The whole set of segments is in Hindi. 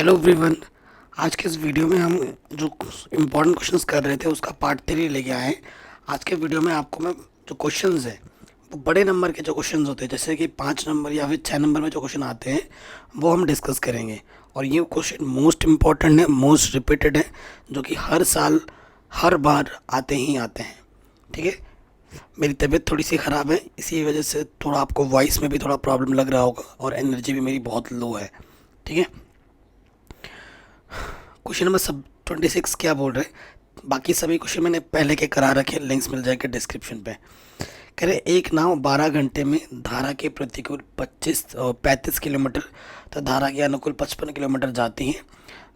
Hello everyone. आज के इस वीडियो में हम जो इम्पोर्टेंट क्वेश्चंस कर रहे थे उसका पार्ट 3 लेके आए हैं। आज के वीडियो में आपको मैं जो क्वेश्चंस हैं वो बड़े नंबर के जो क्वेश्चंस होते हैं, जैसे कि 5 नंबर या फिर 6 नंबर में जो क्वेश्चन आते हैं वो हम डिस्कस करेंगे। और ये क्वेश्चन मोस्ट इम्पॉर्टेंट है, मोस्ट रिपीटेड है, जो कि हर साल हर बार आते ही आते हैं। ठीक है। मेरी तबीयत थोड़ी सी ख़राब है, इसी वजह से थोड़ा आपको वॉइस में भी थोड़ा प्रॉब्लम लग रहा होगा और एनर्जी भी मेरी बहुत लो है। ठीक है। क्वेश्चन नंबर सब 26 क्या बोल रहे हैं, बाकी सभी क्वेश्चन मैंने पहले के करा रखे हैं, लिंक्स मिल जाएंगे डिस्क्रिप्शन पे। कह रहे एक नाव 12 घंटे में धारा के प्रतिकूल 35 किलोमीटर तथा धारा के अनुकूल 55 किलोमीटर जाती है।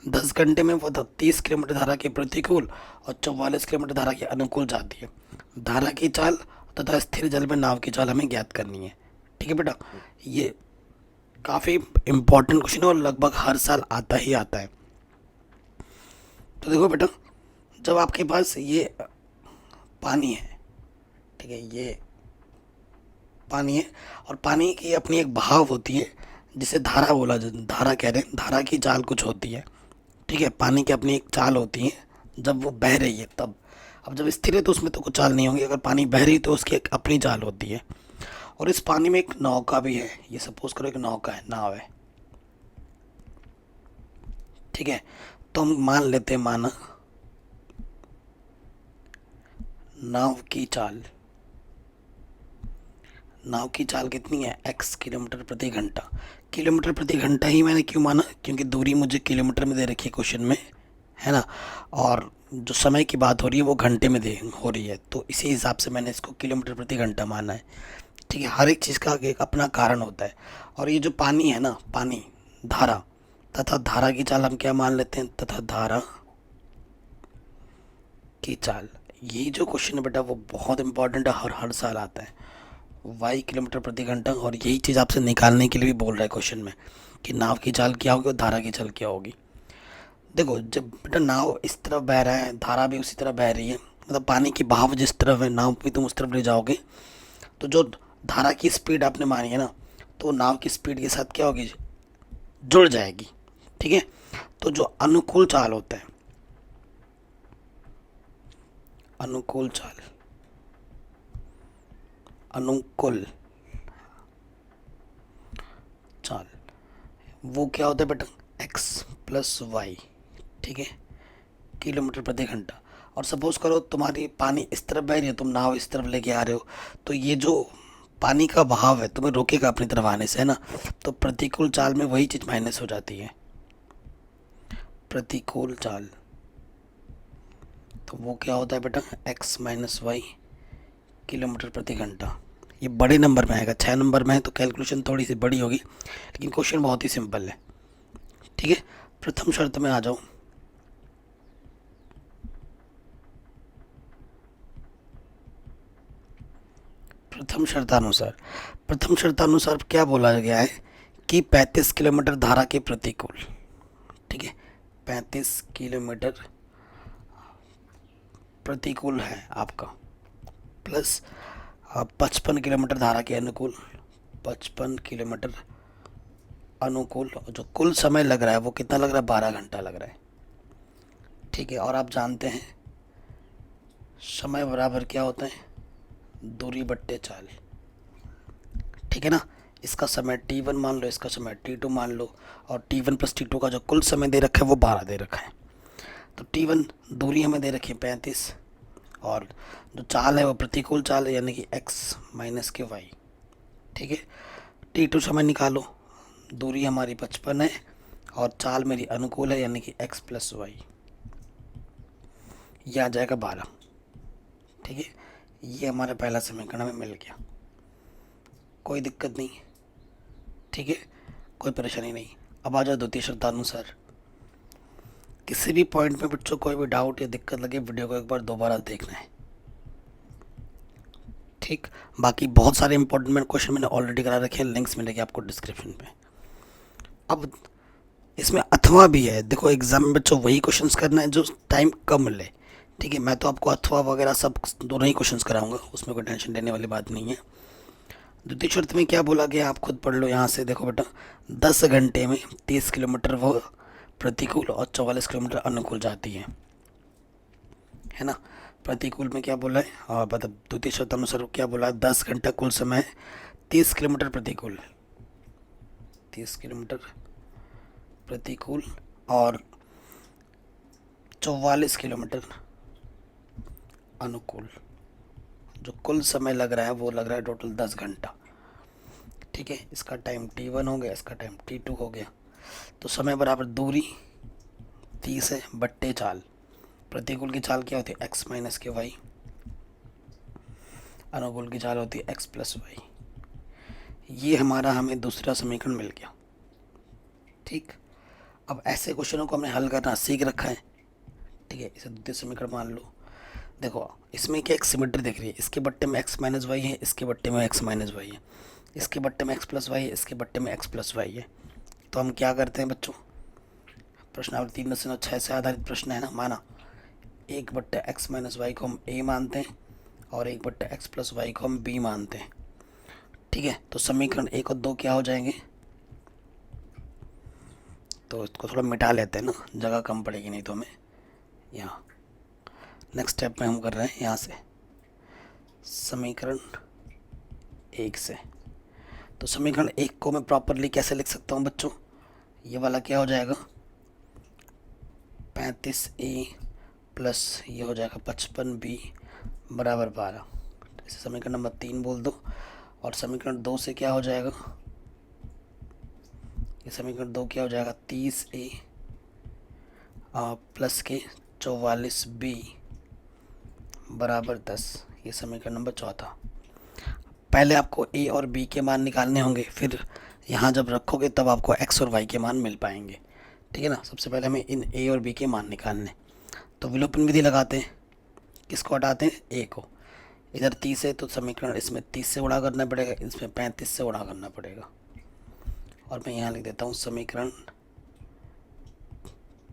10 घंटे में वो 30 किलोमीटर धारा के प्रतिकूल और 44 किलोमीटर धारा के अनुकूल जाती है। धारा की चाल तथा स्थिर जल में नाव की चाल हमें ज्ञात करनी है। ठीक है बेटा, ये काफ़ी इम्पोर्टेंट क्वेश्चन है और लगभग हर साल आता ही आता है। तो देखो बेटा, जब आपके पास ये पानी है, ठीक है, ये पानी है और पानी की अपनी एक बहाव होती है जिसे धारा बोला जाता है। धारा कह रहे हैं, धारा की चाल कुछ होती है। ठीक है, पानी की अपनी एक चाल होती है जब वो बह रही है तब। अब जब स्थिर है तो उसमें तो कुछ चाल नहीं होगी, अगर पानी बह रही है तो उसकी एक अपनी चाल होती है। और इस पानी में एक नौका भी है, ये सपोज करो एक नौका है, नाव है। ठीक है, तो हम मान लेते हैं, माना नाव की चाल, नाव की चाल कितनी है, x किलोमीटर प्रति घंटा। किलोमीटर प्रति घंटा ही मैंने क्यों माना, क्योंकि दूरी मुझे किलोमीटर में दे रखी है क्वेश्चन में, है ना। और जो समय की बात हो रही है वो घंटे में दे हो रही है, तो इसी हिसाब से मैंने इसको किलोमीटर प्रति घंटा माना है। ठीक है, हर एक चीज़ का एक अपना कारण होता है। और ये जो पानी है ना, पानी धारा, तथा धारा की चाल हम क्या मान लेते हैं, तथा धारा की चाल। यही जो क्वेश्चन है बेटा वो बहुत इंपॉर्टेंट है, हर हर साल आता है। वाई किलोमीटर प्रति घंटा, और यही चीज़ आपसे निकालने के लिए भी बोल रहा है क्वेश्चन में कि नाव की चाल क्या होगी और धारा की चाल क्या होगी। देखो, जब बेटा नाव इस तरफ बह रहा है, धारा भी उसी तरह बह रही है, मतलब पानी की बहाव जिस तरफ है नाव भी तुम उस तरफ ले जाओगे, तो जो धारा की स्पीड आपने मानी है ना, तो नाव की स्पीड के साथ क्या होगी, जुड़ जाएगी। ठीक है, तो जो अनुकूल चाल होता है, अनुकूल चाल, अनुकूल चाल, वो क्या होता है बेटा, x प्लस वाई। ठीक है, किलोमीटर प्रति घंटा। और सपोज करो तुम्हारी पानी इस तरफ बह रही है, तुम नाव इस तरफ लेके आ रहे हो, तो ये जो पानी का बहाव है तुम्हें रोकेगा अपनी तरफ आने से, है ना। तो प्रतिकूल चाल में वही चीज़ माइनस हो जाती है, प्रतिकूल चाल। तो वो क्या होता है बेटा, x माइनस वाई किलोमीटर प्रति घंटा। ये बड़े नंबर में आएगा, 6 नंबर में है तो कैलकुलेशन थोड़ी सी बड़ी होगी, लेकिन क्वेश्चन बहुत ही सिंपल है। ठीक है, प्रथम शर्त में आ जाओ। प्रथम शर्तानुसार, प्रथम शर्तानुसार क्या बोला गया है कि 35 किलोमीटर धारा के प्रतिकूल। ठीक है, 35 किलोमीटर प्रतिकूल है आपका, प्लस 55 किलोमीटर धारा के अनुकूल, 55 किलोमीटर अनुकूल। जो कुल समय लग रहा है वो कितना लग रहा है, 12 घंटा लग रहा है। ठीक है, और आप जानते हैं समय बराबर क्या होता है, दूरी बट्टे चाल। ठीक है ना, इसका समय t1 मान लो, इसका समय t2 मान लो, और t1 प्लस t2 का जो कुल समय दे रखा है वो 12 दे रखा है। तो t1 दूरी हमें दे रखी है 35, और जो चाल है वो प्रतिकूल चाल है, यानी कि x माइनस के y। ठीक है, t2 समय निकालो, दूरी हमारी 55 है और चाल मेरी अनुकूल है, यानी कि x प्लस वाई, ये आ जाएगा 12। ठीक है, ये हमारा पहला समीकरण हमें मिल गया, कोई दिक्कत नहीं। ठीक है, कोई परेशानी नहीं। अब आ जाओ द्वितीय शर्तानुसार। किसी भी पॉइंट में बच्चों कोई भी डाउट या दिक्कत लगे, वीडियो को एक बार दोबारा देखना है। ठीक, बाकी बहुत सारे इंपॉर्टेंट क्वेश्चन मैंने ऑलरेडी करा रखे हैं, लिंक्स मिलेंगे आपको डिस्क्रिप्शन पे। अब इसमें अथवा भी है, देखो एग्जाम में बच्चों वही क्वेश्चंस करना है जो टाइम कम ले। ठीक है, मैं तो आपको अथवा वगैरह सब दोनों ही क्वेश्चंस कराऊंगा, उसमें कोई टेंशन लेने वाली बात नहीं है। द्वितीय शर्त में क्या बोला गया आप खुद पढ़ लो यहाँ से। देखो बेटा, 10 घंटे में 30 किलोमीटर वो प्रतिकूल और 44 किलोमीटर अनुकूल जाती है ना। प्रतिकूल में क्या बोला है, और मतलब द्वितीय शब्दानुसार क्या बोला है, 10 घंटा कुल समय, 30 किलोमीटर प्रतिकूल, 30 किलोमीटर प्रतिकूल और 44 किलोमीटर अनुकूल। जो कुल समय लग रहा है वो लग रहा है टोटल 10 घंटा। ठीक है, इसका टाइम T1 हो गया, इसका टाइम T2 हो गया। तो समय बराबर दूरी 30 है बट्टे चाल। प्रतिकूल की चाल क्या होती है, x माइनस के वाई। अनुकूल की चाल होती है x प्लस वाई। ये हमारा हमें दूसरा समीकरण मिल गया। ठीक, अब ऐसे क्वेश्चनों को हमने हल करना सीख रखा है। ठीक है, इसे द्वितीय समीकरण मान लो। देखो इसमें क्या एक सिमेट्री दिख रही है, इसके बट्टे में x माइनस वाई है, इसके बट्टे में x माइनस वाई है, इसके बट्टे में x प्लस वाई है, इसके बट्टे में x प्लस वाई है। तो हम क्या करते हैं बच्चों, प्रश्नावली 3/6 से आधारित प्रश्न है ना, माना 1/x माइनस वाई को हम a मानते हैं और 1/x प्लस वाई को हम b मानते हैं। ठीक है, तो समीकरण 1 और 2 क्या हो जाएंगे, तो इसको थोड़ा मिटा लेते हैं ना, जगह कम पड़ेगी नहीं तो हमें। यहाँ नेक्स्ट स्टेप में हम कर रहे हैं यहाँ से समीकरण 1 से। तो समीकरण 1 को मैं प्रॉपरली कैसे लिख सकता हूँ बच्चों, ये वाला क्या हो जाएगा 35A प्लस ये हो जाएगा 55B बराबर 12। इसे समीकरण नंबर 3 बोल दो। और समीकरण 2 से क्या हो जाएगा, ये समीकरण 2 क्या हो जाएगा 30A प्लस के 44B बराबर 10। ये समीकरण नंबर 4। पहले आपको A और B के मान निकालने होंगे, फिर यहाँ जब रखोगे तब आपको x और y के मान मिल पाएंगे। ठीक है ना, सबसे पहले हमें इन A और B के मान निकालने। तो विलोपन विधि लगाते हैं, किसको हटाते हैं, A को। इधर 30 है तो समीकरण इसमें 30 से गुणा करना पड़ेगा, इसमें 35 से गुणा करना पड़ेगा। और मैं यहाँ लिख देता हूँ समीकरण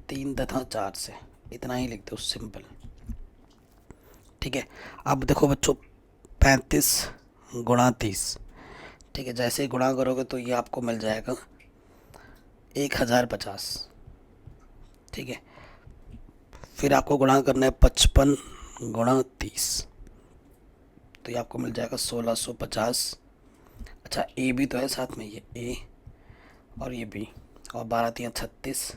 3 तथा 4 से, इतना ही लिख दो सिंपल। ठीक है, अब देखो बच्चों 35 गुणा 30। ठीक है, जैसे ही गुणा करोगे तो ये आपको मिल जाएगा 1050। ठीक है, फिर आपको गुणा करना है 55 गुणा 30, तो ये आपको मिल जाएगा 1650। अच्छा ए भी तो है साथ में, ये ए और ये बी, और 12×3=36।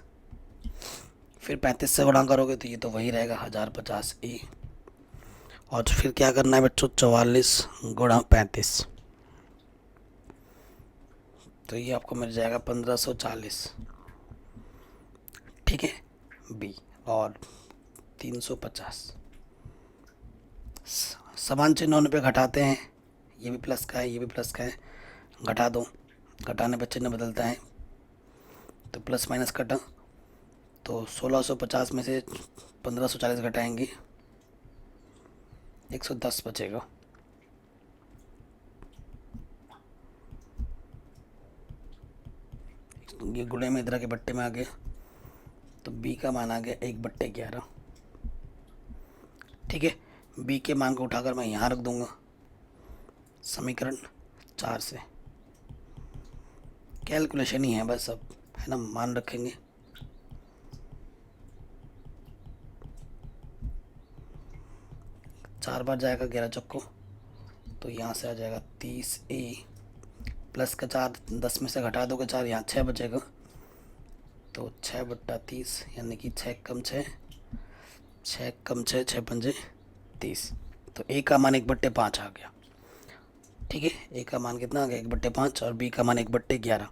फिर 35 से गुणा करोगे तो ये तो वही रहेगा 1050 ए। और फिर क्या करना है बच्चों 44 गुणा 35, तो ये आपको मिल जाएगा 1540। ठीक है, बी और 350 समान चिन्हों पे घटाते हैं, ये भी प्लस का है ये भी प्लस का है, घटा दो, घटाने पर चिन्ह बदलता है तो प्लस माइनस कटा, तो 1650 में से 1540 घटाएंगे 110 बचेगा। ये गुणे में इधर के बट्टे में आ गया, तो b का मान आ गया 1/11। ठीक है, b के मान को उठाकर मैं यहाँ रख दूंगा समीकरण 4 से। कैलकुलेशन ही है बस, अब है ना, मान रखेंगे। चार बार जाएगा 11 चक्को, तो यहाँ से आ जाएगा 30A प्लस का 4, 10 में से घटा दोगे 4, यहाँ 6 बचेगा, तो 6/30 यानी कि 6 कम 6, 6 कम 6, 6×5=30। तो a का मान 1/5 आ गया। ठीक है, a का मान कितना आ गया 1/5 और b का मान 1/11।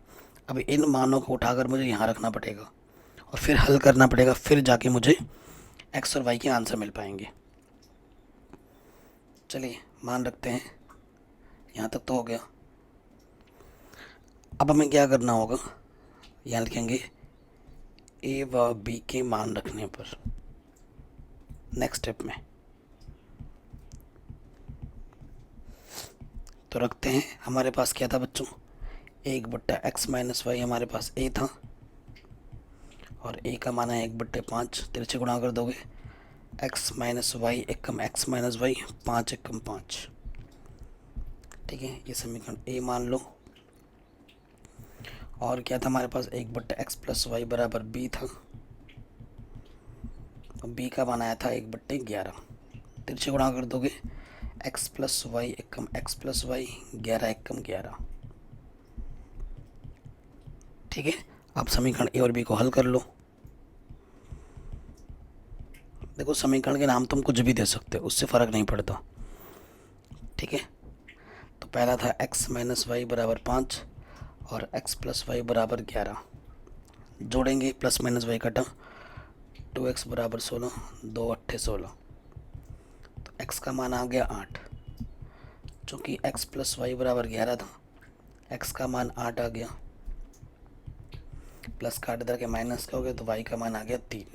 अब इन मानों को उठाकर मुझे यहाँ रखना पड़ेगा और फिर हल करना पड़ेगा, फिर जाके मुझे x और y के आंसर मिल पाएंगे। चलिए मान रखते हैं, यहाँ तक तो हो गया। अब हमें क्या करना होगा, यहाँ लिखेंगे a व b के मान रखने पर नेक्स्ट स्टेप में। तो रखते हैं, हमारे पास क्या था बच्चों 1/x माइनस वाई, हमारे पास a था और a का मान है 1/5। तिरछे गुणा कर दोगे x माइनस वाई 1 कम x माइनस वाई, 5 1 कम 5। ठीक है, ये समीकरण a मान लो। और क्या था हमारे पास, 1/x+y बराबर b था, b का मान आया था 1/11। तिरछे गुणा कर दोगे, x+y एकम x+y, 11 एकम 11। ठीक है, अब समीकरण ए और बी को हल कर लो। देखो समीकरण के नाम तुम कुछ भी दे सकते हो, उससे फ़र्क नहीं पड़ता। ठीक है, तो पहला था x-y बराबर 5 और x+y बराबर 11। जोड़ेंगे, +-y कटा, 2x बराबर 16, 2 अट्ठे 16, तो x का मान आ गया 8। चूँकि x+y बराबर 11 था, x का मान 8 आ गया, प्लस का 8 इधर के माइनस का हो गया, तो y का मान आ गया 3।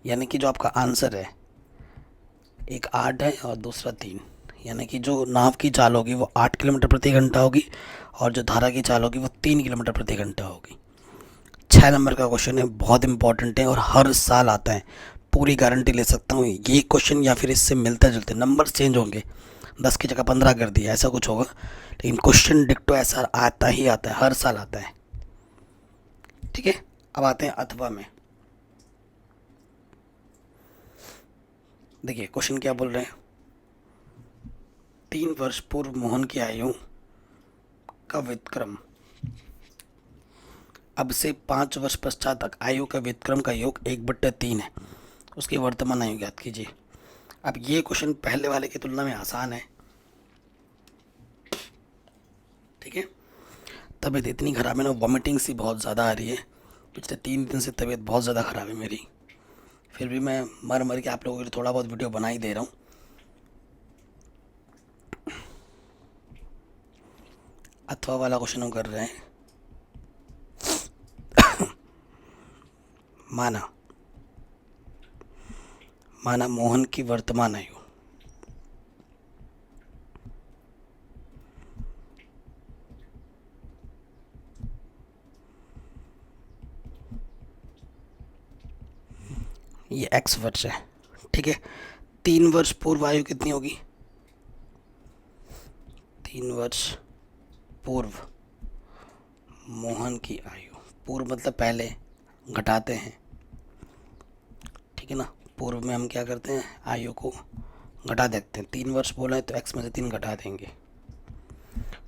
यानी कि जो आपका आंसर है, एक 8 है और दूसरा 3, यानी कि जो नाव की चाल होगी वो 8 किलोमीटर प्रति घंटा होगी और जो धारा की चाल होगी वो 3 किलोमीटर प्रति घंटा होगी। 6 नंबर का क्वेश्चन है, बहुत इंपॉर्टेंट है और हर साल आता है, पूरी गारंटी ले सकता हूँ। ये क्वेश्चन या फिर इससे मिलते जुलते नंबर चेंज होंगे, 10 की जगह 15 कर दिया, ऐसा कुछ होगा, लेकिन क्वेश्चन डिक्टो ऐसा आता ही आता है, हर साल आता है। ठीक है, अब आते हैं अथवा में। देखिए क्वेश्चन क्या बोल रहे हैं, 3 वर्ष पूर्व मोहन की आयु का व्युत्क्रम अब से 5 वर्ष पश्चात तक आयु का व्युत्क्रम का योग 1/3 है, उसकी वर्तमान आयु ज्ञात कीजिए। अब ये क्वेश्चन पहले वाले की तुलना में आसान है। ठीक है, तबीयत इतनी ख़राब है ना, वॉमिटिंग सी बहुत ज़्यादा आ रही है, पिछले 3 दिन से तबीयत बहुत ज़्यादा ख़राब है मेरी, फिर भी मैं मर मर के आप लोगों के लिए थोड़ा बहुत वीडियो बना ही दे रहा हूँ। अथवा वाला क्वेश्चन हम कर रहे हैं। माना मोहन की वर्तमान आयु ये x वर्ष है। ठीक है, 3 वर्ष पूर्व आयु कितनी होगी, 3 वर्ष पूर्व मोहन की आयु, पूर्व मतलब पहले, घटाते हैं। ठीक है ना, पूर्व में हम क्या करते हैं, आयु को घटा देते हैं। 3 वर्ष बोला है तो x में से 3 घटा देंगे।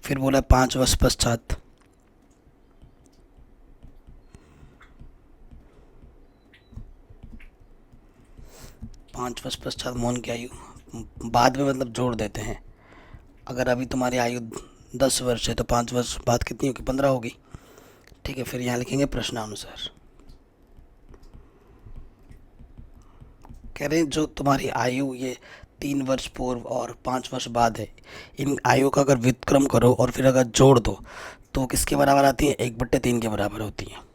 फिर बोला है 5 वर्ष पश्चात, 5 वर्ष पश्चात मोहन की आयु, बाद में मतलब जोड़ देते हैं। अगर अभी तुम्हारी आयु 10 वर्ष है तो 5 वर्ष बाद कितनी होगी, 15 होगी। ठीक है, फिर यहाँ लिखेंगे प्रश्नानुसार। कह रहे हैं जो तुम्हारी आयु ये 3 वर्ष पूर्व और 5 वर्ष बाद है, इन आयु का अगर व्युत्क्रम करो और फिर अगर जोड़ दो तो किसके बराबर आती है, 1/3 के बराबर होती है।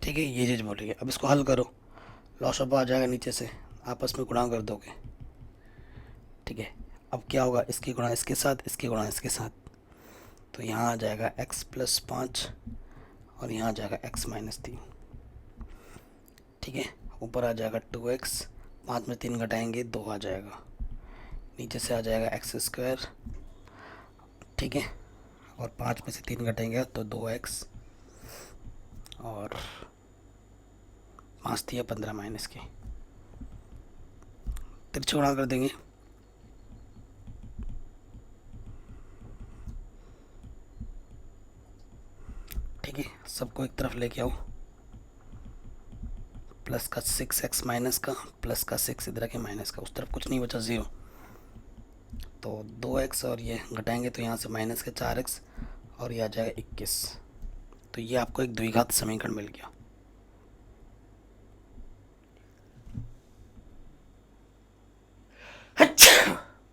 ठीक है, ये चीज़ बोलिए। अब इसको हल करो, लॉस ऑफ आ जाएगा, नीचे से आपस में गुणा कर दोगे। ठीक है, अब क्या होगा, इसकी गुणा इसके साथ, इसकी गुणा इसके साथ, तो यहाँ आ जाएगा x+5 और यहाँ आ जाएगा x-3। ठीक है, ऊपर आ जाएगा 2x, 5 में 3 घटाएंगे 2 आ जाएगा, नीचे से आ जाएगा x²। ठीक है, और 5 में से 3 घटाएंगे तो 2x, और 5 थी 15 माइनस के, तिरछे गुणा कर देंगे। ठीक है, सबको एक तरफ लेके आओ, प्लस का 6x माइनस का, प्लस का 6 इधर के माइनस का, उस तरफ कुछ नहीं बचा, 0, तो 2x और ये घटाएंगे तो यहाँ से माइनस के 4x और ये आ जाएगा 21। तो ये आपको एक द्विघात समीकरण मिल गया।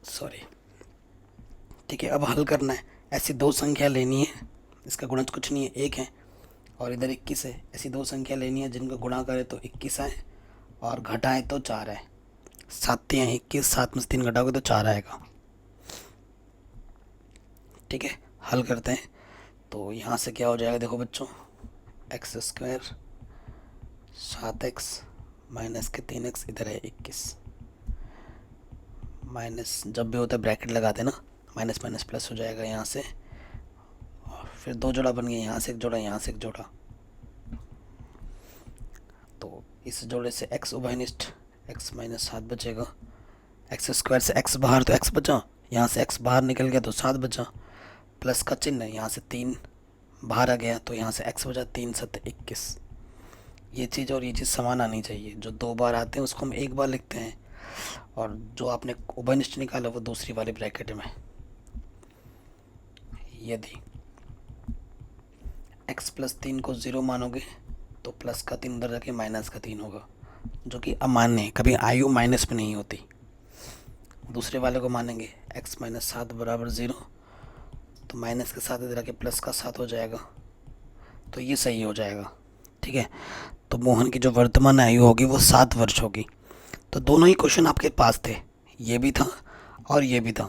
सॉरी। ठीक है, अब हल करना है, ऐसी 2 संख्या लेनी है, इसका गुणज कुछ नहीं है, 1 है और इधर 21 है। ऐसी 2 संख्या लेनी है जिनका गुणा करें तो 21 आए और घटाएं तो 4 है। 7 हैं 21, 7 में से 3 घटाओगे तो 4 आएगा। ठीक है, हल करते हैं, तो यहाँ से क्या हो जाएगा, देखो बच्चों, x² 7x माइनस के 3x, इधर है 21, माइनस जब भी होता है ब्रैकेट लगाते ना, माइनस माइनस प्लस हो जाएगा यहाँ से, और फिर दो जोड़ा बन गया, यहाँ से एक जोड़ा, यहाँ से एक जोड़ा। तो इस जोड़े से x उभयनिष्ठ x माइनस 7 बचेगा, एक्स स्क्वायर से x बाहर तो x बचा, यहाँ से x बाहर निकल गया तो 7 बचा, प्लस का चिन्ह है, यहाँ से 3 बाहर आ गया तो यहाँ से x बचा, 3 7 21। ये चीज़ और ये चीज़ समान आनी चाहिए, जो दो बार आते हैं उसको हम एक बार लिखते हैं, और जो आपने उभयनिष्ठ निकाला वो दूसरी वाली ब्रैकेट में। यदि x प्लस 3 को 0 मानोगे तो प्लस का 3 उधर जाके माइनस का 3 होगा, जो कि अमान्य है, कभी आयु माइनस में नहीं होती। दूसरे वाले को मानेंगे x माइनस 7 बराबर 0, तो माइनस के साथ इधर आके प्लस का 7 हो जाएगा, तो ये सही हो जाएगा। ठीक है, तो मोहन की जो वर्तमान आयु होगी वो 7 वर्ष होगी। तो दोनों ही क्वेश्चन आपके पास थे, ये भी था और ये भी था,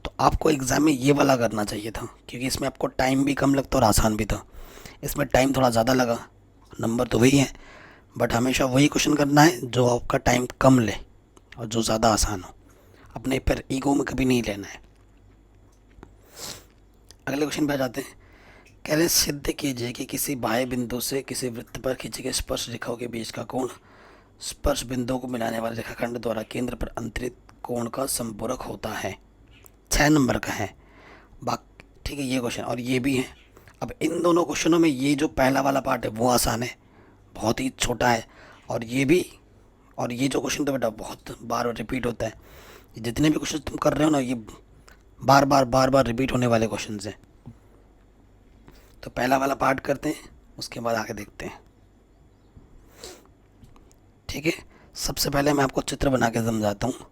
तो आपको एग्ज़ाम में ये वाला करना चाहिए था, क्योंकि इसमें आपको टाइम भी कम लगता और आसान भी था। इसमें टाइम थोड़ा ज़्यादा लगा, नंबर तो वही है, बट हमेशा वही क्वेश्चन करना है जो आपका टाइम कम ले और जो ज़्यादा आसान हो। अपने पर ईगो में कभी नहीं लेना है। अगले क्वेश्चन पे आ जाते हैं। कह रहे हैं सिद्ध कीजिए कि किसी बाह्य बिंदु से किसी वृत्त पर खींची गई स्पर्श रेखाओं के बीच का कोण स्पर्श बिंदुओं को मिलाने वाले रेखाखंड द्वारा केंद्र पर अंतरित कोण का संपूरक होता है। 6 नंबर का है। बाकी ठीक है, ये क्वेश्चन और ये भी है। अब इन दोनों क्वेश्चनों में ये जो पहला वाला पार्ट है वो आसान है, बहुत ही छोटा है, और ये भी, और ये जो क्वेश्चन तो बेटा बहुत बार रिपीट होता है। जितने भी क्वेश्चन तुम कर रहे हो ना, ये बार बार रिपीट होने वाले क्वेश्चन हैं। तो पहला वाला पार्ट करते हैं, उसके बाद आगे देखते हैं। ठीक है, सबसे पहले मैं आपको चित्र बना के समझाता हूँ।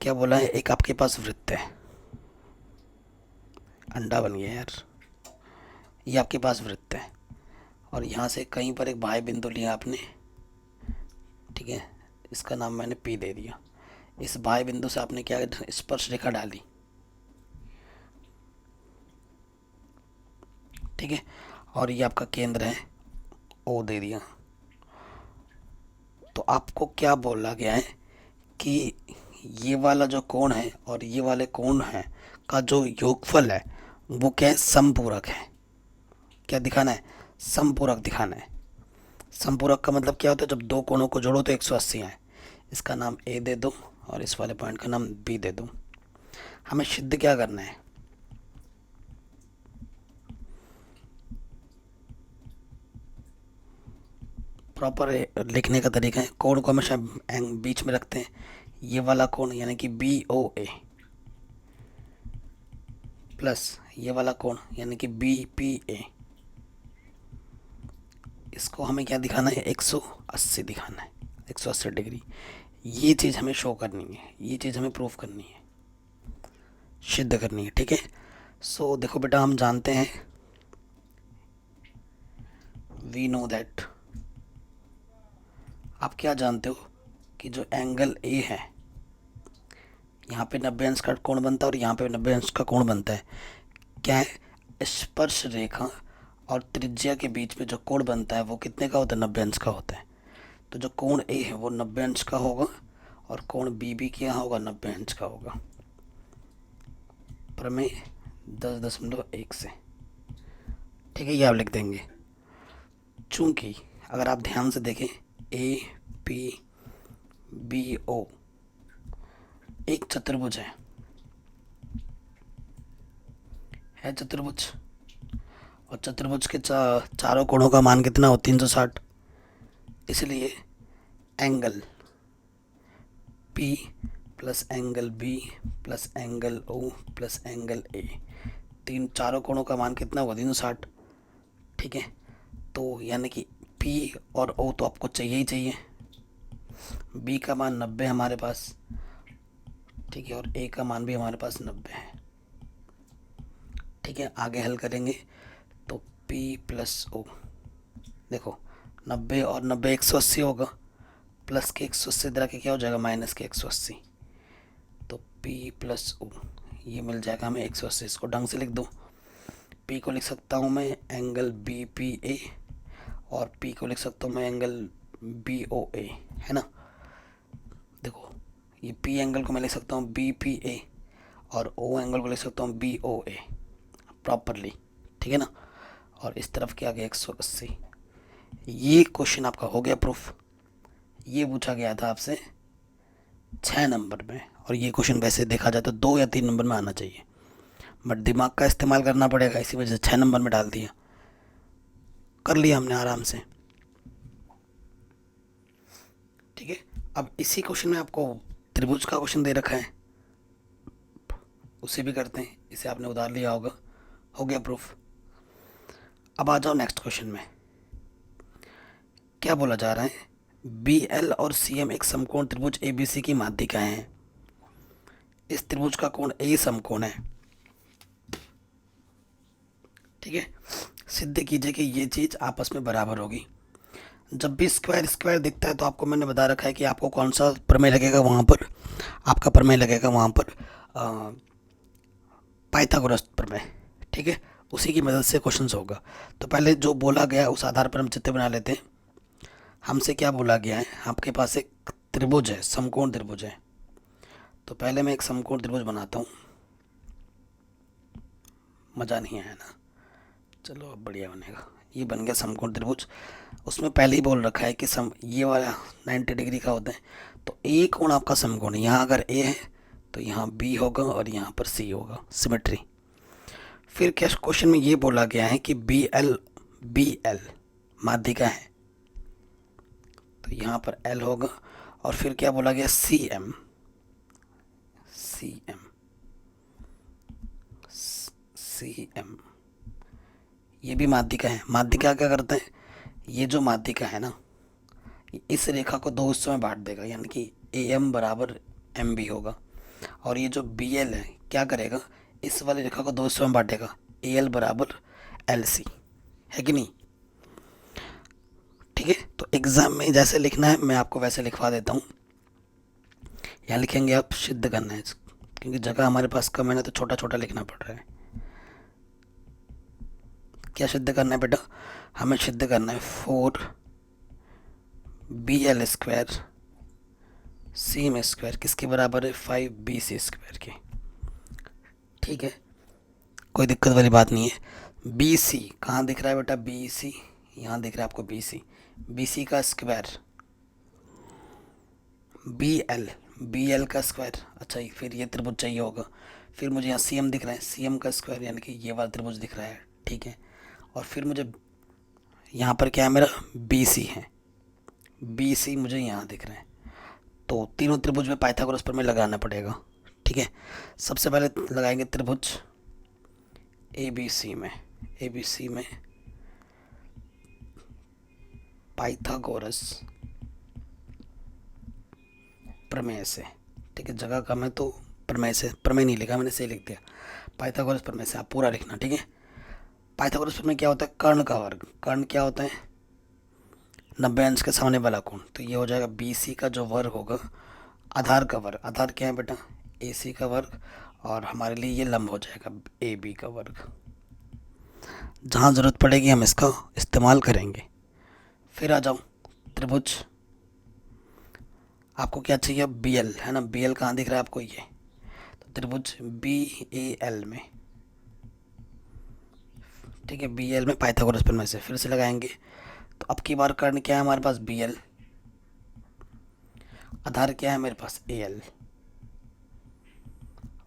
क्या बोला है, एक आपके पास वृत्त है, अंडा बन गया यार, ये आपके पास वृत्त है, और यहाँ से कहीं पर एक बाह्य बिंदु लिया आपने। ठीक है, इसका नाम मैंने P दे दिया। इस बाह्य बिंदु से आपने क्या स्पर्श रेखा डाली। ठीक है, और ये आपका केंद्र है, O दे दिया। तो आपको क्या बोला गया है कि ये वाला जो कोण है और ये वाले कोण है का जो योगफल है वो क्या है, समपूरक है। क्या दिखाना है, समपूरक दिखाना है। समपूरक का मतलब क्या होता है, जब दो कोणों को जोड़ो तो 180 आए। इसका नाम A दे दो और इस वाले पॉइंट का नाम B दे दो। हमें सिद्ध क्या करना है, प्रॉपर लिखने का तरीका है। कोण को हमेशा बीच में रखते हैं। ये वाला कोण यानी कि BOA प्लस ये वाला कोण यानी कि BPA, इसको हमें क्या दिखाना है, 180 दिखाना है, 180 डिग्री। ये चीज़ हमें शो करनी है, ये चीज़ हमें प्रूफ करनी है, सिद्ध करनी है। ठीक है, सो देखो बेटा, हम जानते हैं, वी नो दैट, आप क्या जानते हो कि जो एंगल A है, यहाँ पे 90 अंश का कोण बनता है और यहाँ पे 90 अंश का कोण बनता है। क्या है, स्पर्श रेखा और त्रिज्या के बीच में जो कोण बनता है वो कितने का होता है, 90 अंश का होता है। तो जो कोण A है वो 90 अंश का होगा और कोण B भी क्या होगा, 90 अंश का होगा। प्रमेय 10.1 से। ठीक है, ये आप लिख देंगे। चूंकि अगर आप ध्यान से देखें, APBO एक चतुर्भुज है चतुर्भुज, और चतुर्भुज के चारों कोणों का मान कितना हो, 360। इसलिए angle P plus angle B plus angle O plus angle A, चारों कोणों का मान कितना हुआ, 360। ठीक है, तो यानी कि P और O तो आपको चाहिए ही चाहिए। B का मान 90 हमारे पास, ठीक है, और A का मान भी हमारे पास 90 है। ठीक है, आगे हल करेंगे तो P प्लस O, देखो 90 और 90 180 होगा, प्लस के 180 इधर के क्या हो जाएगा, माइनस के 180। तो P प्लस O ये मिल जाएगा हमें 180। इसको ढंग से लिख दो। P को लिख सकता हूँ मैं एंगल BPA और P को लिख सकता हूँ मैं एंगल BOA, है ना। देखो ये पी एंगल को मैं लिख सकता हूँ बी पी ए, और ओ एंगल को लिख सकता हूँ बी ओ ए प्रॉपरली, ठीक है ना। और इस तरफ क्या आ गया 180। ये क्वेश्चन आपका हो गया प्रूफ। ये पूछा गया था आपसे 6 नंबर में, और ये क्वेश्चन वैसे देखा जाए तो 2 या 3 नंबर में आना चाहिए, बट दिमाग का इस्तेमाल करना पड़ेगा, इसी वजह से 6 नंबर में डाल दिया। कर लिया हमने आराम से, ठीक है। अब इसी क्वेश्चन में आपको त्रिभुज का क्वेश्चन दे रखा है, उसे भी करते हैं। इसे आपने उधार लिया होगा, हो गया प्रूफ। अब आ जाओ नेक्स्ट क्वेश्चन में। क्या बोला जा रहा है, बी एल और सी एम एक समकोण त्रिभुज ए बी सी की माध्यिकाएं हैं। इस त्रिभुज का कोण ए समकोण है, ठीक है। सिद्ध कीजिए कि ये चीज़ आपस में बराबर होगी। जब भी स्क्वायर स्क्वायर दिखता है तो आपको मैंने बता रखा है कि आपको कौन सा प्रमेय लगेगा वहाँ पर, आपका प्रमेय लगेगा वहाँ पर पाइथागोरस प्रमेय, ठीक है। उसी की मदद से क्वेश्चंस होगा। तो पहले जो बोला गया उस आधार पर हम चित्र बना लेते हैं। हमसे क्या बोला गया है, आपके पास एक त्रिभुज है, समकोण त्रिभुज है। तो पहले मैं एक समकोण त्रिभुज बनाता हूँ। मज़ा नहीं आया ना, चलो अब बढ़िया बनेगा। ये बन गया समकोण त्रिभुज। उसमें पहले ही बोल रखा है कि ये वाला 90 डिग्री का होता है। तो ए कोण आपका समकोण है, यहाँ अगर ए है तो यहाँ बी होगा और यहाँ पर सी होगा, सिमेट्री। फिर क्या क्वेश्चन में ये बोला गया है कि बी एल माध्यिका है, तो यहाँ पर एल होगा। और फिर क्या बोला गया, सी एम ये भी माध्यिका है। माध्यिका क्या करते हैं, ये जो माध्यिका है ना, इस रेखा को 2 हिस्सों में बांट देगा, यानी कि ए एम बराबर एम बी होगा। और ये जो बी एल है क्या करेगा, इस वाली रेखा को 2 हिस्सों में बांटेगा, ए एल बराबर एल सी, है कि नहीं, ठीक है। तो एग्ज़ाम में जैसे लिखना है मैं आपको वैसे लिखवा देता हूँ। यहाँ लिखेंगे आप सिद्ध करना है, क्योंकि जगह हमारे पास कम है ना, तो छोटा छोटा लिखना पड़ रहा है। क्या सिद्ध करना है बेटा, हमें सिद्ध करना है 4 B L square C M square किसके बराबर है, 5 बी सी स्क्वायर के, ठीक है। कोई दिक्कत वाली बात नहीं है। बी सी कहाँ दिख रहा है बेटा, बी सी यहाँ दिख रहा है आपको, बी सी का स्क्वायर, बी एल का स्क्वायर। अच्छा फिर ये त्रिभुज चाहिए होगा। फिर मुझे यहाँ सी एम दिख रहा है, सी एम का स्क्वायर यानी कि ये वाला त्रिभुज दिख रहा है, ठीक है। और फिर मुझे यहाँ पर क्या है, मेरा बी सी है, बी सी मुझे यहाँ दिख रहा है। तो तीनों त्रिभुज में पाइथागोरस प्रमेय लगाना पड़ेगा, ठीक है। सबसे पहले लगाएंगे त्रिभुज ए बी सी में पाइथागोरस प्रमेय से, ठीक है। जगह कम है तो प्रमेय से, प्रमेय नहीं लिखा मैंने, सही लिख दिया, पाइथागोरस प्रमेय से। आप पूरा लिखना, ठीक है। पाइथागोरस प्रमेय क्या होता है, कर्ण का वर्ग। कर्ण क्या होता है, 90 अंश के सामने वाला कोण। तो ये हो जाएगा बी सी का जो वर्ग होगा, आधार का वर्ग। आधार क्या है बेटा, ए सी का वर्ग, और हमारे लिए ये लंब हो जाएगा ए बी का वर्ग। जहाँ ज़रूरत पड़ेगी हम इसका इस्तेमाल करेंगे। फिर आ जाओ त्रिभुज, आपको क्या चाहिए, बी एल है ना, बी एल कहाँ दिख रहा है आपको, ये। तो त्रिभुज बी ए एल में, ठीक है, बी एल में पाइथागोरस प्रमेय से फिर से लगाएंगे। तो अब की बार कर्ण क्या है हमारे पास, बी एल। आधार क्या है मेरे पास, ए एल।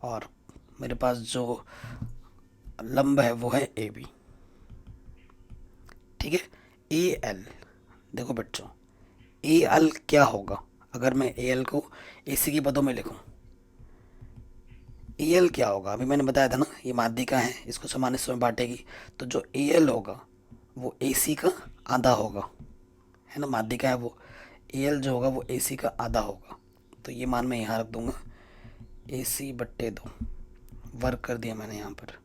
और मेरे पास जो लंब है वो है ए बी, ठीक है। ए एल, देखो बच्चों, ए एल क्या होगा, अगर मैं ए एल को ए सी के पदों में लिखूं, ए एल क्या होगा, अभी मैंने बताया था ना, ये माध्यिका है, इसको समान हिस्सों में बांटेगी। तो जो ए एल होगा वो ए सी का आधा होगा, है ना, माध्यिका है वो। ए एल जो होगा वो ए सी का आधा होगा। तो ये मान मैं यहाँ रख दूंगा, ए सी बट्टे 2 वर्ग कर दिया मैंने यहाँ पर।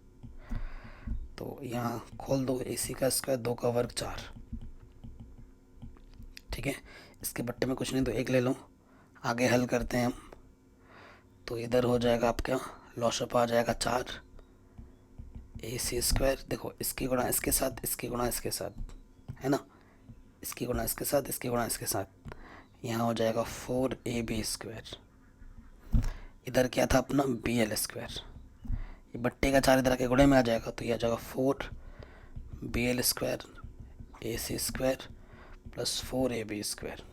तो यहाँ खोल दो, ए सी का स्क्वायर 2 का वर्ग 4, ठीक है। इसके बट्टे में कुछ नहीं तो 1 ले लो। आगे हल करते हैं हम, तो इधर हो जाएगा आपका लॉसअप आ जाएगा 4 ए सी स्क्वायर। देखो इसकी गुणा इसके साथ, इसकी गुणा इसके साथ, है ना, इसकी गुणा इसके साथ, इसकी गुणा इसके साथ, यहाँ हो जाएगा 4 ए बी स्क्वायर इधर क्या था अपना बी एल स्क्वायर, ये बट्टे का 4 इधर के गुणे में आ जाएगा, तो ये आ जाएगा 4 B L square A C square plus 4 A B square.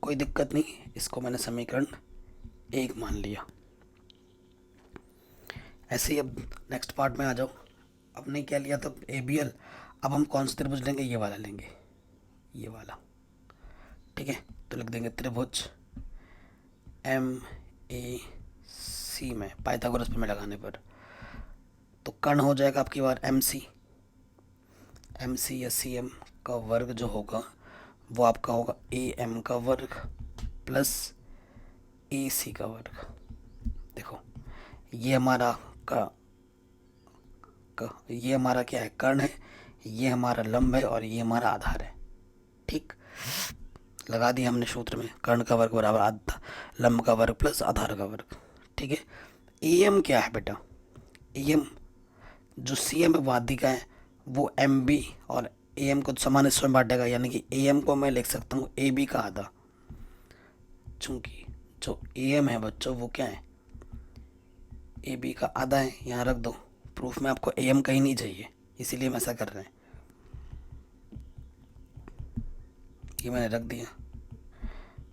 कोई दिक्कत नहीं, इसको मैंने समीकरण 1 मान लिया। ऐसे ही अब नेक्स्ट पार्ट में आ जाओ। अब नहीं क्या लिया था ए बी एल, अब हम कौन सा त्रिभुज लेंगे, ये वाला लेंगे, ये वाला। ठीक है, तो लिख देंगे त्रिभुज एम ए सी में पाइथागोरस प्रमेय लगाने पर, तो कर्ण हो जाएगा आपकी बार एम सी या सी एम का वर्ग जो होगा वो आपका होगा ए एम का वर्ग प्लस ए सी का वर्ग। देखो ये हमारा ये हमारा क्या है, कर्ण है, ये हमारा लंब है और ये हमारा आधार है। ठीक, लगा दिया हमने सूत्र में, कर्ण का वर्ग बराबर आधा लंब का वर्ग प्लस आधार का वर्ग। ठीक है, ए एम क्या है बेटा, ए एम जो सी एम है वो आदि का है, वो एम बी और ए एम को समान हिस्सों में बांटेगा, यानी कि ए एम को मैं लिख सकता हूँ ए बी का आधा, चूंकि जो ए एम है बच्चों वो क्या है, ए बी का आधा है। यहाँ रख दो, प्रूफ में आपको ए एम कहीं नहीं चाहिए, इसीलिए हम ऐसा कर रहे हैं। ये मैंने रख दिया,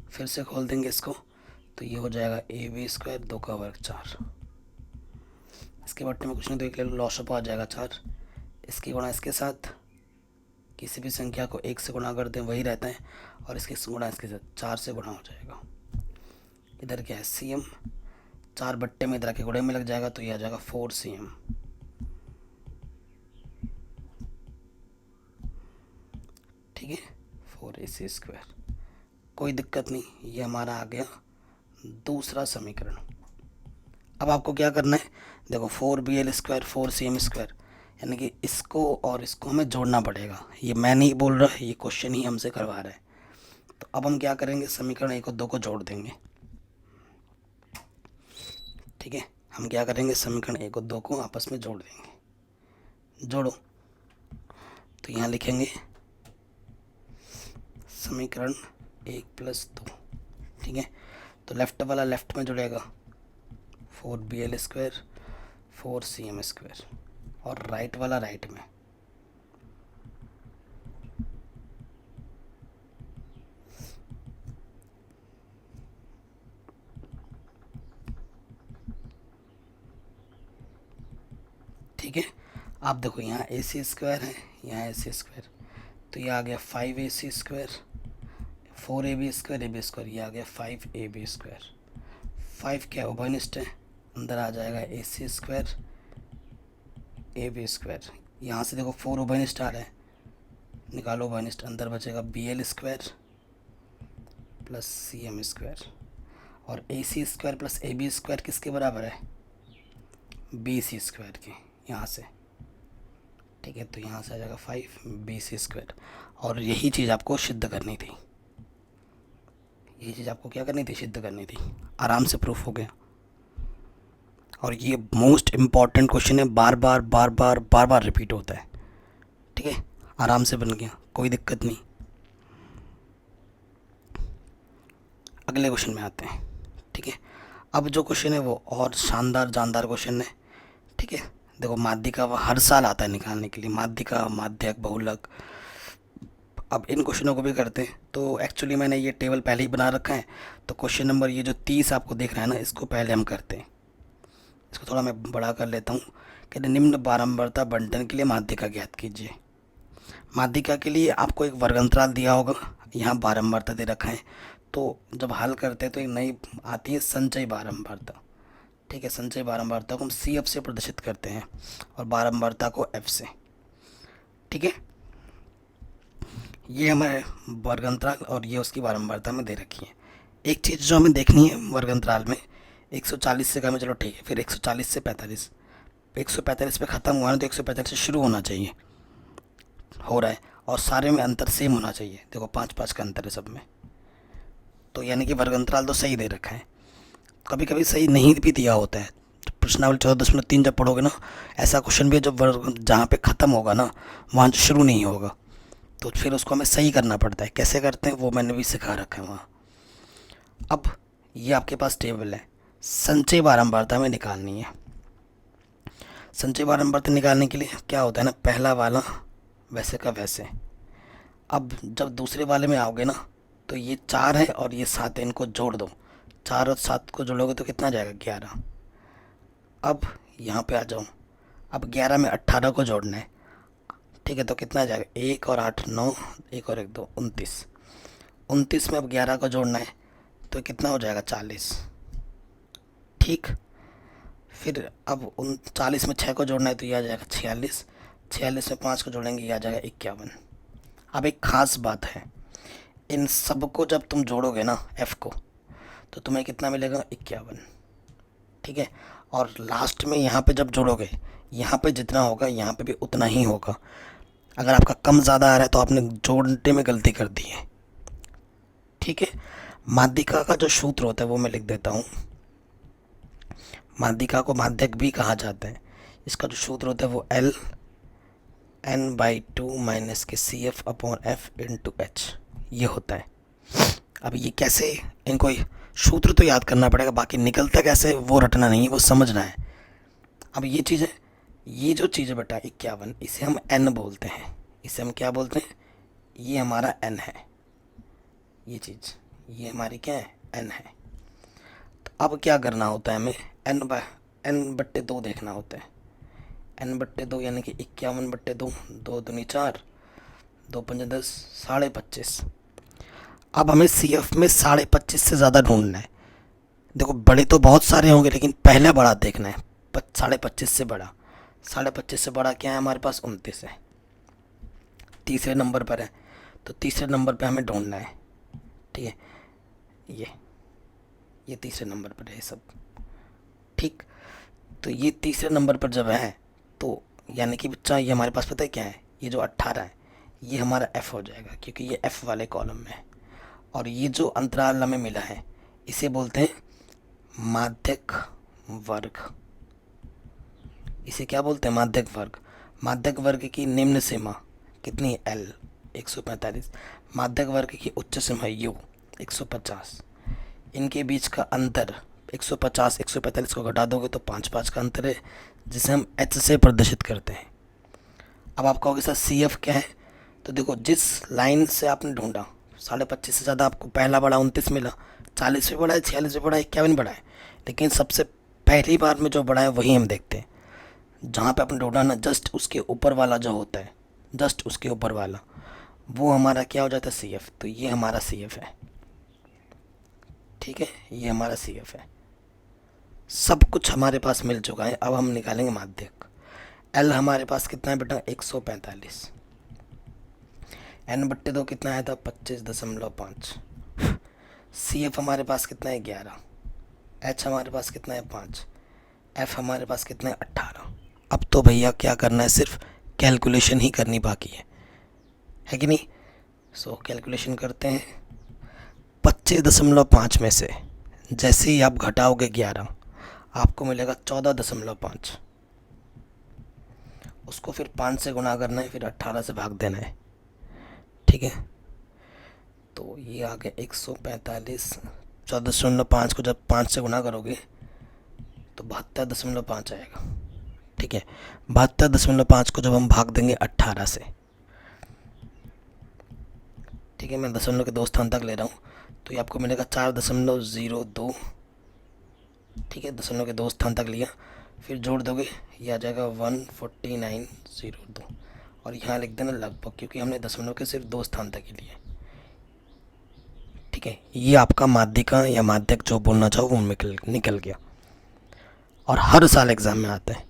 फिर से खोल देंगे इसको, तो ये हो जाएगा ए बी स्क्वायर 2 का वर्ग 4। इसके बट्टे में कुछ नहीं, तो एक ले लो, लॉस आ जाएगा 4। इसकी गुणा इसके साथ, किसी भी संख्या को 1 से गुणा कर दें वही रहता है, और इसके गुणा इसके साथ 4 से गुणा हो जाएगा। इधर क्या है सी एम, 4 बट्टे में इधर के गुणे में लग जाएगा, तो ये आ जाएगा 4 सी एम। ठीक है, 4 ए सी स्क्वायर, कोई दिक्कत नहीं, ये हमारा आ गया दूसरा समीकरण। अब आपको क्या करना है, देखो 4 B L square 4 C M square, यानी कि इसको और इसको हमें जोड़ना पड़ेगा। ये मैं नहीं बोल रहा, ये क्वेश्चन ही हमसे करवा रहा है। तो अब हम क्या करेंगे, समीकरण 1 और 2 को जोड़ देंगे। ठीक है, हम क्या करेंगे, समीकरण 1 और 2 को आपस में जोड़ देंगे। जोड़ो, तो यहाँ लिखेंगे समीकरण 1 प्लस 2। ठीक है, तो लेफ्ट वाला लेफ्ट में जुड़ेगा 4 B L square 4 C M square, और राइट वाला राइट में। ठीक है, आप देखो यहाँ ए सी स्क्वायर है, यहाँ ए सी स्क्वायर, तो ये आ गया 5 ए C square 4 A B square, ये आ गया 5 ए बी स्क्वायर। 5 क्या उभयनिष्ठ है, अंदर आ जाएगा ए सी स्क्वायर ए बी स्क्वायर। यहाँ से देखो 4 उभयनिष्ठ आ रहा है, निकालो उभयनिष्ठ, अंदर बचेगा B L square plus C M square, और A C square plus A B square किसके बराबर है, बी सी स्क्वायर के, यहाँ से। ठीक है, तो यहाँ से आ जाएगा 5 बी सी स्क्वायर, और यही चीज़ आपको सिद्ध करनी थी, ये चीज़ आपको क्या करनी थी, सिद्ध करनी थी। आराम से प्रूफ हो गया, और ये मोस्ट इम्पॉर्टेंट क्वेश्चन है, बार बार रिपीट होता है। ठीक है, आराम से बन गया, कोई दिक्कत नहीं। अगले क्वेश्चन में आते हैं। ठीक है, अब जो क्वेश्चन है वो और शानदार जानदार क्वेश्चन है। ठीक है, देखो माध्यिका हर साल आता है निकालने के लिए, माध्यिका माध्यक बहुलक। अब इन क्वेश्चनों को भी करते हैं, तो एक्चुअली मैंने ये टेबल पहले ही बना रखा है, तो क्वेश्चन नंबर ये जो 30 आपको देख रहा है ना, इसको पहले हम करते हैं। इसको थोड़ा मैं बड़ा कर लेता हूँ। कहते निम्न बारंबारता बंटन के लिए माध्यिका ज्ञात कीजिए। माध्यिका के लिए आपको एक वर्गंतराल दिया होगा, यहाँ बारंबारता दे रखा है, तो जब हल करते हैं तो एक नई आती है संचय बारंबारता। ठीक है, संचय बारंबारता को हम सी एफ से प्रदर्शित करते हैं और बारंबारता को एफ से। ठीक है, ये हमारे वर्गंतराल और ये उसकी बारंबारता में दे रखी है। एक चीज़ जो हमें देखनी है वर्गंतराल में, 140 से कम है, चलो ठीक है, फिर 140 से 45, 145 पे ख़त्म हुआ है तो 145 से शुरू होना चाहिए, हो रहा है, और सारे में अंतर सेम होना चाहिए। देखो 5-5 का अंतर है सब में, तो यानी कि वर्गंतराल तो सही दे रखा है। कभी कभी सही नहीं भी दिया होता है, प्रश्नावली 14.3 जब पढ़ोगे ना, ऐसा क्वेश्चन भी है जब वर्ग जहाँ पे ख़त्म होगा ना वहाँ शुरू नहीं होगा, तो फिर उसको हमें सही करना पड़ता है। कैसे करते हैं वो मैंने भी सिखा रखा है वहाँ। अब ये आपके पास टेबल है। संचय बारंबारता में निकालनी है। संचय बारंबारता निकालने के लिए क्या होता है ना, पहला वाला वैसे का वैसे। अब जब दूसरे वाले में आओगे ना, तो ये 4 है और ये 7 है, इनको जोड़ दो। 4 और 7 को जोड़ोगे तो कितना जाएगा, 11। अब यहाँ पे आ जाओ। अब 11 में 18 को जोड़ना है, ठीक है, तो कितना जाएगा, 1 और 8 9, 1 और 1 2, 29। 29 में अब 11 को जोड़ना है, तो कितना हो जाएगा, 40। ठीक, फिर अब 39 में 6 को जोड़ना है, तो ये आ जाएगा 46। 46 में 5 को जोड़ेंगे, ये आ जाएगा 51। अब एक ख़ास बात है, इन सब को जब तुम जोड़ोगे ना f को, तो तुम्हें कितना मिलेगा, 51। ठीक है, और लास्ट में यहाँ पे जब जोड़ोगे, यहाँ पे जितना होगा यहाँ पे भी उतना ही होगा। अगर आपका कम ज़्यादा आ रहा है तो आपने जोड़ने में गलती कर दी है। ठीक है, माध्यिका का जो सूत्र होता है वो मैं लिख देता हूँ। माध्यिका को माध्यक भी कहा जाता है। इसका जो सूत्र होता है वो L n/2 माइनस के CF/F/H ये होता है। अब ये कैसे, इनको सूत्र तो याद करना पड़ेगा, बाकी निकलता कैसे वो रटना नहीं है, वो समझना है। अब ये चीज़ है, ये जो चीज़ है बेटा 51, इसे हम n बोलते हैं। इसे हम क्या बोलते हैं, ये हमारा n है। ये चीज़ ये हमारी क्या है, n है। तो अब क्या करना होता है, हमें n/2 देखना होता है। n/2 यानी कि 51/2, 2 दूनी 4, 2 पंजे 10, 25.5। अब हमें CF में 25.5 से ज़्यादा ढूंढना है। देखो बड़े तो बहुत सारे होंगे, लेकिन पहले बड़ा देखना है, 25.5 से बड़ा। 25.5 से बड़ा क्या है हमारे पास, 29 है, तीसरे नंबर पर है। तो तीसरे नंबर पे हमें ढूंढना है। ठीक है, ये तीसरे नंबर पर है सब। ठीक, तो ये तीसरे नंबर पर जब है, तो यानी कि बच्चा ये हमारे पास पता है क्या है, ये जो 18 है ये हमारा F हो जाएगा, क्योंकि ये F वाले कॉलम में है। और ये जो अंतराल हमें मिला है इसे बोलते हैं माध्यक वर्ग। इसे क्या बोलते हैं, माध्यक वर्ग। माध्यक वर्ग की निम्न सीमा कितनी है, L 145। माध्यक वर्ग की उच्च सीमा U 150। इनके बीच का अंतर 150, 145 को घटा दोगे तो 5 का अंतर है, जिसे हम H से प्रदर्शित करते हैं। अब आप कहोगे सर CF क्या है, तो देखो जिस लाइन से आपने ढूंढा 25.5 से ज़्यादा, आपको पहला बड़ा 29 मिला, 40 भी बड़ा है, 46 भी बड़ा है, 51 बड़ा है, लेकिन सबसे पहली बार में जो बड़ा है वही हम देखते हैं। जहाँ पे आपने ढूंढा ना, जस्ट उसके ऊपर वाला जो होता है, जस्ट उसके ऊपर वाला, वो हमारा क्या हो जाता है, CF। तो ये हमारा CF है। ठीक है, ये हमारा CF है। सब कुछ हमारे पास मिल चुका है। अब हम निकालेंगे माध्यक। L हमारे पास कितना है बेटा, 145। n/2 कितना आया था, 25.5। CF हमारे पास कितना है, 11। H हमारे पास कितना है, 5। F हमारे पास कितना है, 18। अब तो भैया क्या करना है, सिर्फ कैलकुलेशन ही करनी बाकी है कि नहीं। सो कैलकुलेशन करते हैं। 25.5 में से जैसे ही आप घटाओगे 11, आपको मिलेगा 14.5। उसको फिर 5 से गुणा करना है, फिर 18 से भाग देना है। ठीक है, तो ये आ गया 145। 14.5 को जब 5 से गुणा करोगे तो 72.5 आएगा। ठीक है, 72.5 को जब हम भाग देंगे 18 से, ठीक है, मैं दशमलव के 2 स्थान तक ले रहा हूँ, तो ये आपको मिलेगा 4.02। ठीक है, दशमलव के 2 स्थान तक लिया, फिर जोड़ दोगे ये आ जाएगा 149.02। और यहाँ लिख देना लगभग, क्योंकि हमने दशमलव के सिर्फ 2 स्थान तक ही लिए। ठीक है, ये आपका माध्यिका या माध्यक जो बोलना चाहो वो निकल गया। और हर साल एग्ज़ाम में आता है,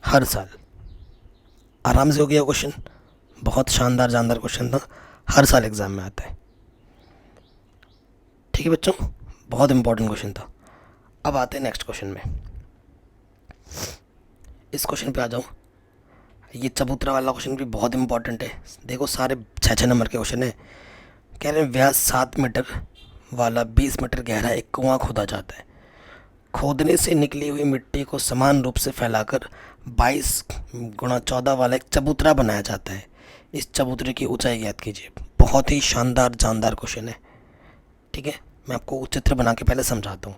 हर साल। आराम से हो गया क्वेश्चन, बहुत शानदार जानदार क्वेश्चन था, हर साल एग्ज़ाम में आता है। ठीक है बच्चों, बहुत इंपॉर्टेंट क्वेश्चन था। अब आते हैं नेक्स्ट क्वेश्चन में। इस क्वेश्चन पे आ जाओ। ये चबूतरा वाला क्वेश्चन भी बहुत इंपॉर्टेंट है। देखो सारे 6 नंबर के क्वेश्चन है। कह रहे हैं व्यास 7 मीटर वाला 20 मीटर गहरा एक कुआं खोदा जाता है। खोदने से निकली हुई मिट्टी को समान रूप से फैलाकर 22x14 वाला एक चबूतरा बनाया जाता है। इस चबूतरे की ऊंचाई ज्ञात कीजिए। बहुत ही शानदार जानदार क्वेश्चन है। ठीक है, मैं आपको चित्र बना के पहले समझाता हूँ,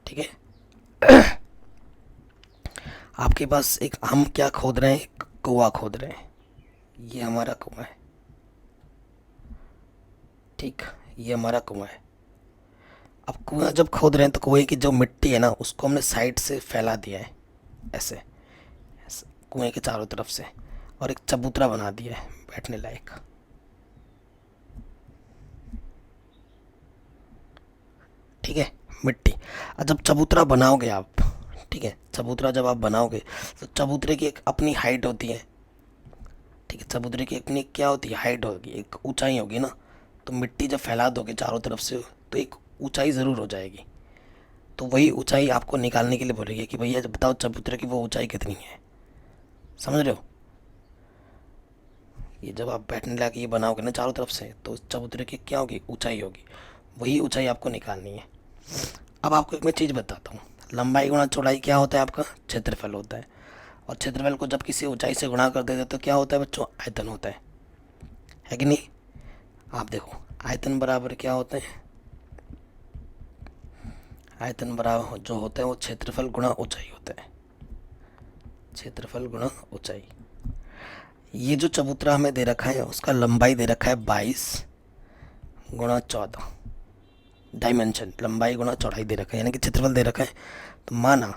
ठीक है। आपके पास एक, हम क्या खोद रहे हैं, एक कुआं खोद रहे हैं, ये हमारा कुआं है, ठीक, ये हमारा कुआं है। अब कुआं जब खोद रहे हैं तो कुएं की जो मिट्टी है ना उसको हमने साइड से फैला दिया है, ऐसे कुएं के चारों तरफ से, और एक चबूतरा बना दिया है बैठने लायक, ठीक है, मिट्टी। और जब चबूतरा बनाओगे आप, ठीक है, चबूतरा जब आप बनाओगे तो चबूतरे की एक अपनी हाइट होती है, ठीक है, चबूतरे की अपनी क्या होती है, हाइट होगी, एक ऊंचाई होगी ना। तो मिट्टी जब फैला दोगे चारों तरफ से तो एक ऊंचाई ज़रूर हो जाएगी। तो वही ऊंचाई आपको निकालने के लिए बोलेगी कि भैया जब बताओ चबूतरे की वो ऊंचाई कितनी है, समझ रहे हो। ये जब आप बैठने लायक ये बनाओगे ना चारों तरफ से तो उस चबूतरे की क्या होगी, ऊंचाई होगी, वही ऊंचाई आपको निकालनी है। अब आपको एक मैं चीज़ बताता हूँ, लंबाई गुणा चौड़ाई क्या होता है, आपका क्षेत्रफल होता है। और क्षेत्रफल को जब किसी ऊंचाई से गुणा कर देते तो क्या होता है बच्चों, आयतन होता है कि नहीं। आप देखो आयतन बराबर क्या होते हैं, आयतन बराबर जो होता है वो क्षेत्रफल गुणा ऊंचाई होता है, क्षेत्रफल गुणा ऊंचाई। ये जो चबूतरा हमें दे रखा है उसका लंबाई दे रखा है 22 × 14, डायमेंशन लंबाई गुणा चौड़ाई दे रखा है, यानी कि क्षेत्रफल दे रखा है। तो माना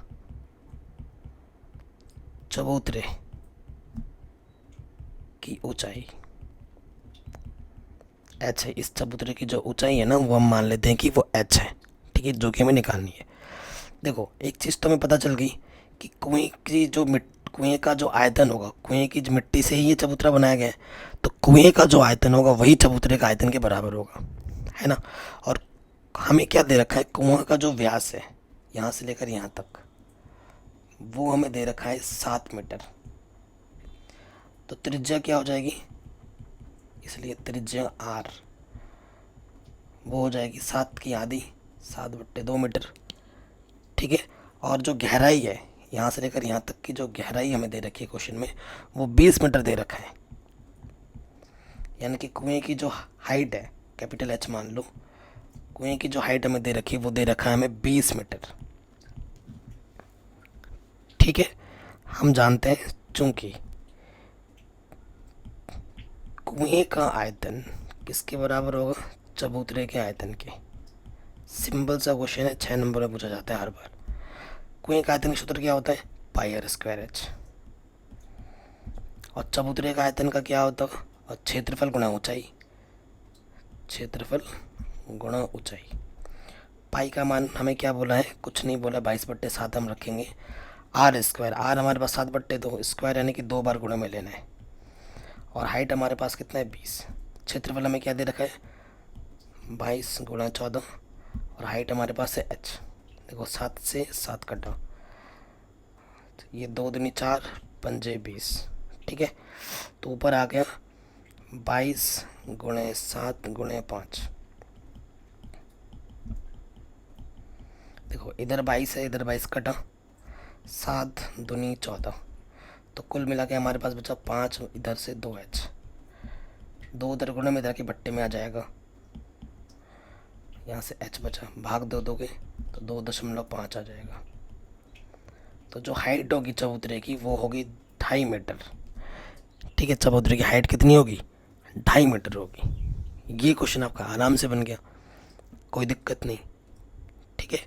चबूतरे की ऊंचाई h है, इस चबूतरे की जो ऊंचाई है ना वो हम मान लेते हैं कि वो h है, ठीक है, जो कि हमें निकालनी है। देखो एक चीज़ तो हमें पता चल गई कि कुएं का जो आयतन होगा, कुएं की मिट्टी से ही ये चबूतरा बनाया गया है, तो कुएं का जो आयतन होगा वही चबूतरे का आयतन के बराबर होगा, है ना। और हमें क्या दे रखा है, कुआं का जो व्यास है यहाँ से लेकर यहाँ तक वो हमें दे रखा है 7 मीटर। तो त्रिज्या क्या हो जाएगी, इसलिए त्रिज्या r वो हो जाएगी 7 की आधी, 7/2 मीटर, ठीक है। और जो गहराई है यहाँ से लेकर यहाँ तक की जो गहराई हमें दे रखी है क्वेश्चन में वो 20 मीटर दे रखा है, यानी कि कुएं की जो हाइट है, कैपिटल H मान लो, कुएं की जो हाइट हमें दे रखी है वो दे रखा है हमें 20 मीटर, ठीक है। हम जानते हैं चूंकि कुएं का आयतन किसके बराबर होगा, चबूतरे के आयतन के। सिंपल सा क्वेश्चन है, 6 नंबर में पूछा जाता है हर बार। कुएं का आयतन का सूत्र क्या होता है, πr²h। और चबूतरे का आयतन का क्या होता है, और क्षेत्रफल गुणा ऊंचाई, क्षेत्रफल गुणा ऊंचाई। पाई का मान हमें क्या बोला है, कुछ नहीं बोला, 22/7 हम रखेंगे। r², r हमारे पास 7/2 स्क्वायर, यानी कि 2 बार गुणा में लेना है। और हाइट हमारे पास कितना है, 20। क्षेत्रफल हमें क्या दे रखा है, 22 × 14, और हाइट हमारे पास है h। देखो 7 से 7 कटा, ये 2 दूनी 4, 5 20, ठीक है। तो ऊपर आ गया 22 × 7 × 5। देखो इधर 22 है, इधर 22 कटा, 7 दूनी 14, तो कुल मिला के हमारे पास बचा 5, इधर से 2h, 2 उधर गुणे में इधर के बट्टे में आ जाएगा, यहाँ से h बचा, भाग 2 दोगे तो 2.5 आ जाएगा। तो जो हाइट होगी चबूतरे की वो होगी 2.5 मीटर, ठीक है। चबूतरे की हाइट कितनी होगी, 2.5 मीटर होगी। ये क्वेश्चन आपका आराम से बन गया, कोई दिक्कत नहीं, ठीक है,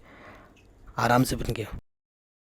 आराम से बन गया।